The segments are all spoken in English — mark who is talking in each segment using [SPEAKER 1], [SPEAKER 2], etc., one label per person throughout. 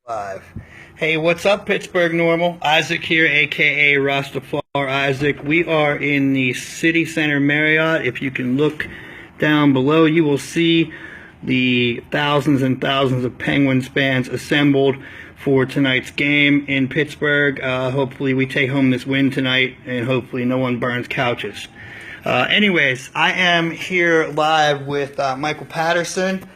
[SPEAKER 1] Live. Hey, what's up, Pittsburgh Norml? Isaac here, aka rastafarIsaac. We are in the City Center Marriott. If you can look down below, you will see the thousands and thousands of Penguins fans assembled for tonight's game in Pittsburgh. Hopefully we take home this win tonight, and hopefully no one burns couches. Anyways, I am here live with Michael Patterson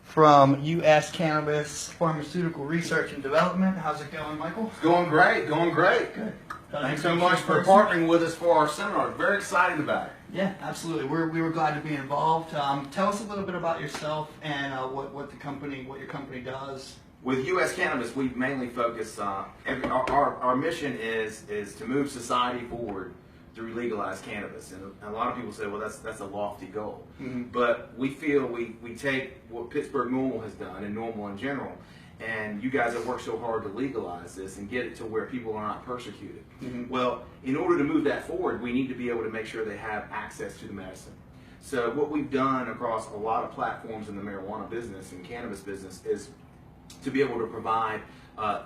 [SPEAKER 1] from U.S. Cannabis Pharmaceutical Research and Development. How's it going, Michael?
[SPEAKER 2] It's going great, going great.
[SPEAKER 1] Good.
[SPEAKER 2] Thanks so much for partnering with us for our seminar. Very excited about it.
[SPEAKER 1] Yeah, absolutely. We were glad to be involved. Tell us a little bit about yourself and what your company does.
[SPEAKER 2] With U.S. Cannabis, we mainly focus our mission is to move society forward through legalized cannabis, and a lot of people say, well, that's a lofty goal. Mm-hmm. But we feel we take what Pittsburgh Norml has done, and Norml in general, and you guys have worked so hard to legalize this and get it to where people are not persecuted. Mm-hmm. Well, in order to move that forward, we need to be able to make sure they have access to the medicine. So what we've done across a lot of platforms in the marijuana business and cannabis business is to be able to provide,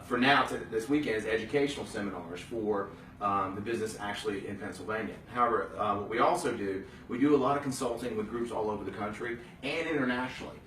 [SPEAKER 2] for now, this weekend, is educational seminars for the business actually in Pennsylvania. However, what we also do, we do a lot of consulting with groups all over the country and internationally.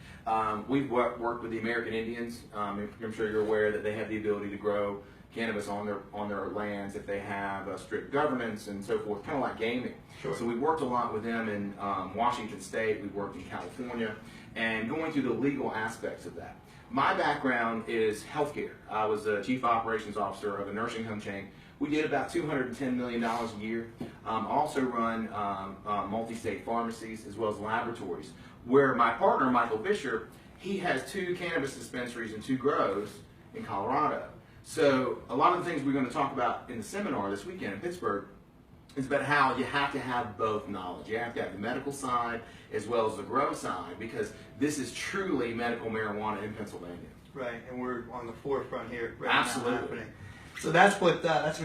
[SPEAKER 2] We've worked with the American Indians. I'm sure you're aware that they have the ability to grow cannabis on their lands if they have strict governance and so forth, kind of like gaming. Sure. So we've worked a lot with them in Washington State. We've worked in California, and going through the legal aspects of that. My background is healthcare. I was a chief operations officer of a nursing home chain. We did about $210 million a year. Also run multi-state pharmacies as well as laboratories, where my partner, Michael Fisher, he has 2 cannabis dispensaries and 2 grows in Colorado. So a lot of the things we're going to talk about in the seminar this weekend in Pittsburgh is about how you have to have both knowledge. You have to have the medical side as well as the grow side, because this is truly medical marijuana in Pennsylvania.
[SPEAKER 1] Right, and we're on the forefront here right
[SPEAKER 2] Absolutely.
[SPEAKER 1] now happening. So that's what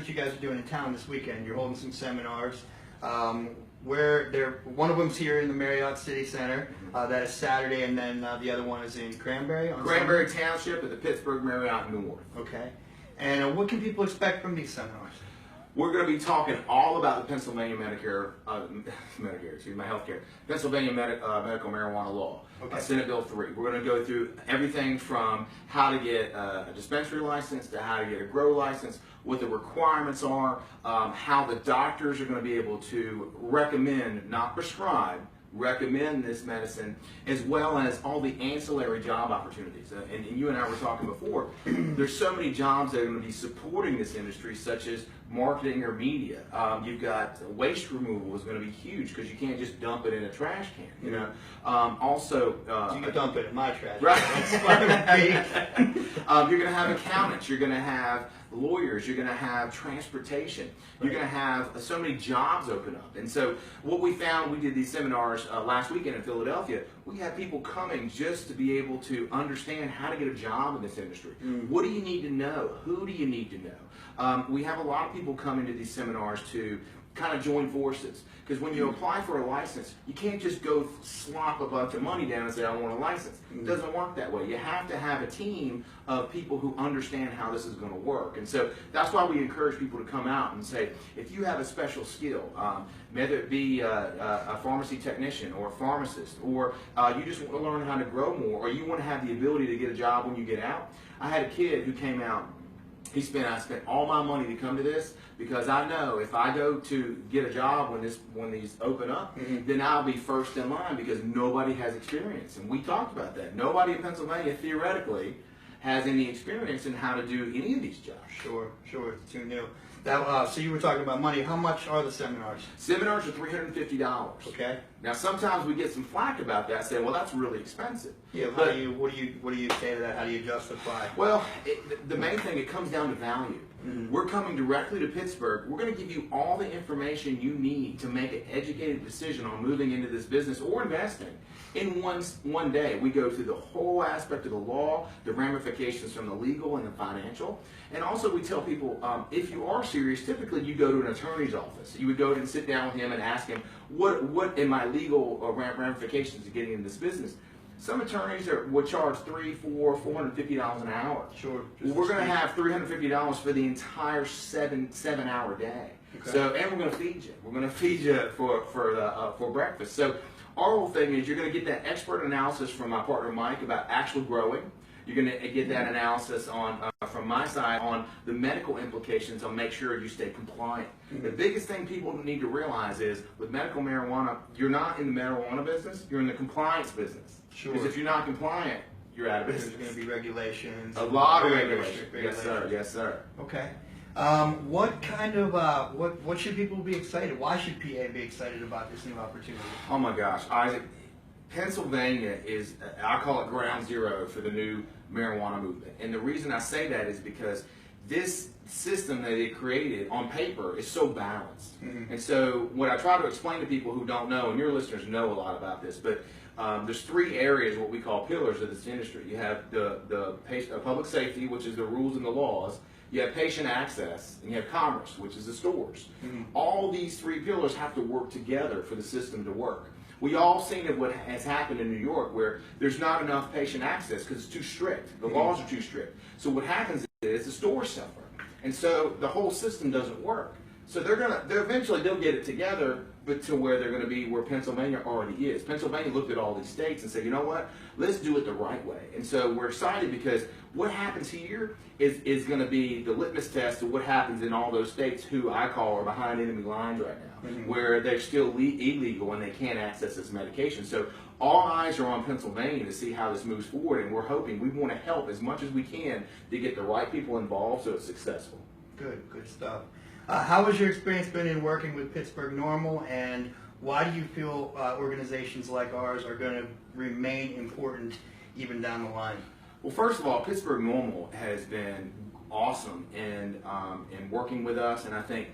[SPEAKER 1] you guys are doing in town this weekend. You're holding some seminars. One of them's here in the Marriott City Center. That is Saturday, and then the other one is in Cranberry.
[SPEAKER 2] Cranberry Township at the Pittsburgh Marriott North.
[SPEAKER 1] Okay. And what can people expect from these seminars?
[SPEAKER 2] We're going to be talking all about the Pennsylvania Pennsylvania medical marijuana law,
[SPEAKER 1] okay.
[SPEAKER 2] Senate Bill 3. We're going to go through everything from how to get a dispensary license to how to get a grow license, what the requirements are, how the doctors are going to be able to recommend, not prescribe, recommend this medicine, as well as all the ancillary job opportunities. And you and I were talking before, there's so many jobs that are going to be supporting this industry, such as marketing or media. You've got waste removal is going to be huge, because you can't just dump it in a trash can. You know. Also,
[SPEAKER 1] you can dump it in my trash.
[SPEAKER 2] Right. You're going to have accountants. You're going to have lawyers. You're going to have transportation. You're going to have so many jobs open up. And so what we found, we did these seminars last weekend in Philadelphia. We had people coming just to be able to understand how to get a job in this industry. What do you need to know? Who do you need to know? We have a lot of people coming to these seminars to kind of join forces, because when you apply for a license, you can't just go slop a bunch of money down and say, I want a license. It doesn't work that way. You have to have a team of people who understand how this is going to work. And so that's why we encourage people to come out and say, if you have a special skill, whether it be a pharmacy technician or a pharmacist, or you just want to learn how to grow more, or you want to have the ability to get a job when you get out. I had a kid who came out. I spent all my money to come to this, because I know if I go to get a job when these open up, then I'll be first in line, because nobody has experience. And we talked about that. Nobody in Pennsylvania theoretically has any experience in how to do any of these jobs.
[SPEAKER 1] Sure, it's too new. So you were talking about money. How much are the seminars?
[SPEAKER 2] Seminars are $350.
[SPEAKER 1] Okay.
[SPEAKER 2] Now sometimes we get some flack about that, saying, "Well, that's really expensive."
[SPEAKER 1] Yeah. What do you say to that? How do you justify?
[SPEAKER 2] Well, the main thing, it comes down to value. We're coming directly to Pittsburgh. We're going to give you all the information you need to make an educated decision on moving into this business or investing in one day. We go through the whole aspect of the law, the ramifications from the legal and the financial. And also we tell people, if you are serious, typically you go to an attorney's office. You would go and sit down with him and ask him, what in my legal ramifications of getting into this business? Some attorneys would charge $450 an hour.
[SPEAKER 1] Sure.
[SPEAKER 2] Well, we're going to have $350 for the entire seven-hour day.
[SPEAKER 1] Okay.
[SPEAKER 2] So, and we're going to feed you. We're going to feed you for breakfast. So, our whole thing is you're going to get that expert analysis from my partner Mike about actual growing. You're going to get that analysis on from my side on the medical implications on make sure you stay compliant. The biggest thing people need to realize is with medical marijuana, you're not in the marijuana business, you're in the compliance business.
[SPEAKER 1] Sure.
[SPEAKER 2] Because if you're not compliant, you're out of business.
[SPEAKER 1] There's going to be regulations.
[SPEAKER 2] A lot of regulations. Yes, sir. Yes, sir.
[SPEAKER 1] Okay. What kind of what should people be excited? Why should PA be excited about this new opportunity?
[SPEAKER 2] Oh my gosh, Isaac, Pennsylvania is, I call it ground zero for the new marijuana movement. And the reason I say that is because this system that they created on paper is so balanced. And so what I try to explain to people who don't know, and your listeners know a lot about this, but there's three areas, what we call pillars of this industry. You have the public safety, which is the rules and the laws. You have patient access, and you have commerce, which is the stores. All these three pillars have to work together for the system to work. We all seen of what has happened in New York where there's not enough patient access because it's too strict. The laws are too strict. So what happens is the stores suffer. And so the whole system doesn't work. So eventually they'll get it together, but to where they're going to be where Pennsylvania already is. Pennsylvania looked at all these states and said, you know what, let's do it the right way. And so we're excited because what happens here is going to be the litmus test of what happens in all those states who I call are behind enemy lines right now, where they're still illegal and they can't access this medication. So all eyes are on Pennsylvania to see how this moves forward, and we're hoping, we want to help as much as we can to get the right people involved so it's successful.
[SPEAKER 1] Good stuff. How has your experience been in working with Pittsburgh Norml, and why do you feel organizations like ours are going to remain important even down the line?
[SPEAKER 2] Well, first of all, Pittsburgh Norml has been awesome in working with us, and I think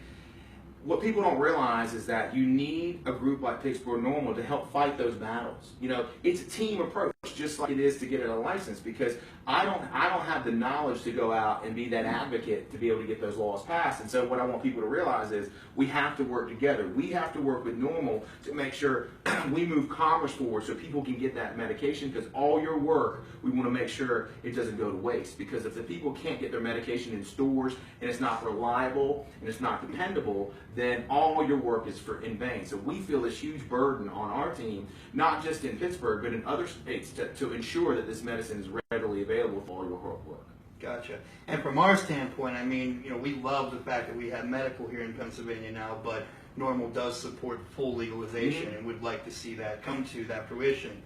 [SPEAKER 2] what people don't realize is that you need a group like Pittsburgh Norml to help fight those battles. You know, it's a team approach, just like it is to get a license, because I don't have the knowledge to go out and be that advocate to be able to get those laws passed. And so what I want people to realize is we have to work together. We have to work with Norml to make sure we move commerce forward so people can get that medication, because all your work, we want to make sure it doesn't go to waste. Because if the people can't get their medication in stores and it's not reliable and it's not dependable, then all your work is in vain. So we feel this huge burden on our team, not just in Pittsburgh, but in other states, to ensure that this medicine is readily available for all your hard work.
[SPEAKER 1] Gotcha. And from our standpoint, I mean, you know, we love the fact that we have medical here in Pennsylvania now, but Norml does support full legalization and would like to see that come to that fruition.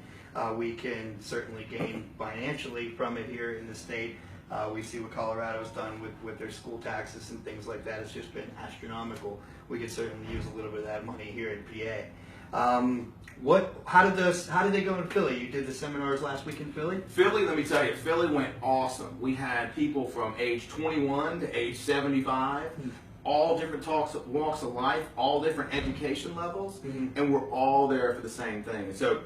[SPEAKER 1] We can certainly gain financially from it here in the state. We see what Colorado's done with their school taxes and things like that. It's just been astronomical. We could certainly use a little bit of that money here in PA. How did they go in Philly? You did the seminars last week in Philly?
[SPEAKER 2] Philly, let me tell you, Philly went awesome. We had people from age 21 to age 75, all different walks of life, all different education levels, and we're all there for the same thing. And so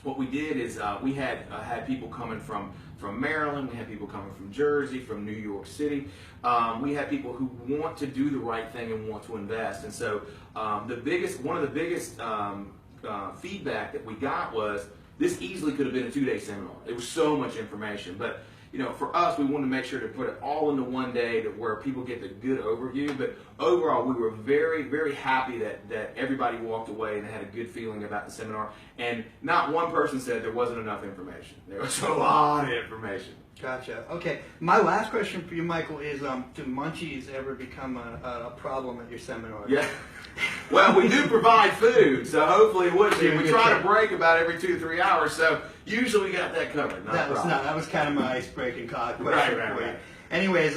[SPEAKER 2] what we did is we had people coming from Maryland, we had people coming from Jersey, from New York City. We had people who want to do the right thing and want to invest. And so one of the biggest feedback that we got was this easily could have been a 2-day seminar. It was so much information, but you know, for us, we wanted to make sure to put it all into one day to where people get the good overview. But overall, we were very, very happy that everybody walked away and had a good feeling about the seminar. And not one person said there wasn't enough information. There was a lot of information.
[SPEAKER 1] Gotcha. Okay. My last question for you, Michael, is do munchies ever become a problem at your seminar?
[SPEAKER 2] Yeah. Well, we do provide food, so hopefully it would be. We try to break about every 2 to 3 hours, so usually we got that covered.
[SPEAKER 1] That was kind of my icebreaking question. Right. Anyways,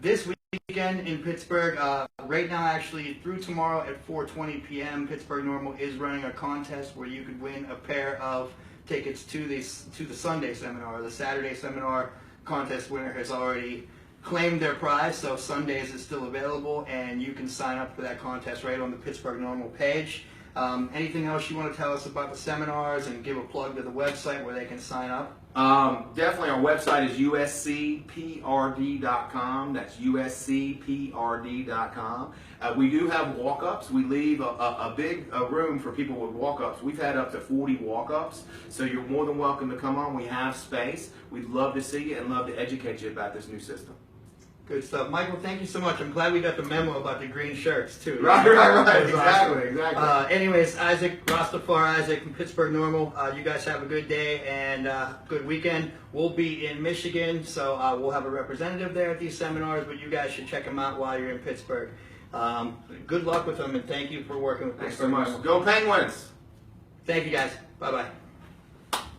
[SPEAKER 1] this weekend in Pittsburgh, right now actually through tomorrow at 4:20 p.m., Pittsburgh Norml is running a contest where you could win a pair of tickets to the Sunday seminar. The Saturday seminar contest winner has already claimed their prize, so Sundays is still available, and you can sign up for that contest right on the Pittsburgh Norml page. Anything else you want to tell us about the seminars and give a plug to the website where they can sign up?
[SPEAKER 2] Definitely our website is uscprd.com. That's uscprd.com. We do have walk-ups. We leave a big room for people with walk-ups. We've had up to 40 walk-ups, so you're more than welcome to come on. We have space. We'd love to see you and love to educate you about this new system.
[SPEAKER 1] Good stuff. Michael, thank you so much. I'm glad we got the memo about the green shirts, too.
[SPEAKER 2] Right. Exactly.
[SPEAKER 1] Anyways, Isaac, rastafarIsaac from Pittsburgh Norml. You guys have a good day and good weekend. We'll be in Michigan, so we'll have a representative there at these seminars, but you guys should check them out while you're in Pittsburgh. Good luck with them, and thank you for working with
[SPEAKER 2] Thanks
[SPEAKER 1] Pittsburgh
[SPEAKER 2] so much.
[SPEAKER 1] Norml.
[SPEAKER 2] Go Penguins!
[SPEAKER 1] Thank you, guys. Bye-bye.